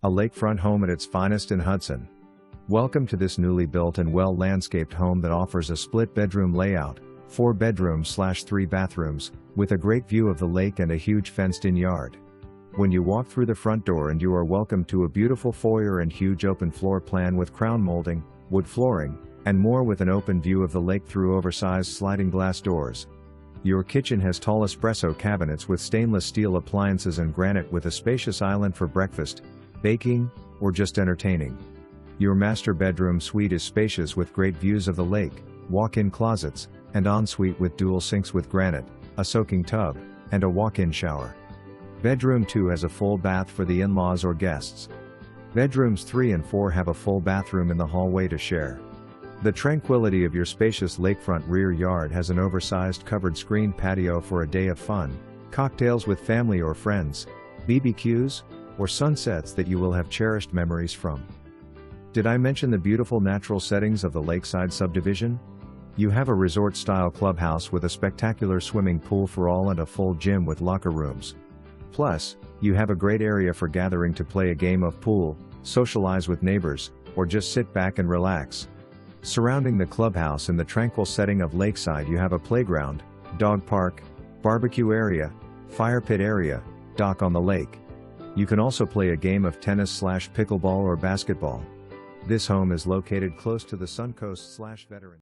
A lakefront home at its finest in Hudson. Welcome to this newly built and well-landscaped home that offers a split-bedroom layout, 4 bedrooms/3 bathrooms, with a great view of the lake and a huge fenced-in yard. When you walk through the front door and you are welcomed to a beautiful foyer and huge open floor plan with crown molding, wood flooring, and more with an open view of the lake through oversized sliding glass doors. Your kitchen has tall espresso cabinets with stainless steel appliances and granite with a spacious island for breakfast, baking, or just entertaining. Your master bedroom suite is spacious with great views of the lake, walk-in closets, and ensuite with dual sinks with granite, a soaking tub, and a walk-in shower. Bedroom 2 has a full bath for the in-laws or guests. Bedrooms 3 and 4 have a full bathroom in the hallway to share. The tranquility of your spacious lakefront rear yard has an oversized covered screen patio for a day of fun, cocktails with family or friends, BBQs, or sunsets that you will have cherished memories from. Did I mention the beautiful natural settings of the lakeside subdivision? You have a resort-style clubhouse with a spectacular swimming pool for all and a full gym with locker rooms. Plus, you have a great area for gathering to play a game of pool, socialize with neighbors, or just sit back and relax. Surrounding the clubhouse in the tranquil setting of lakeside, you have a playground, dog park, barbecue area, fire pit area, dock on the lake. You can also play a game of tennis/pickleball or basketball. This home is located close to the Suncoast/Veteran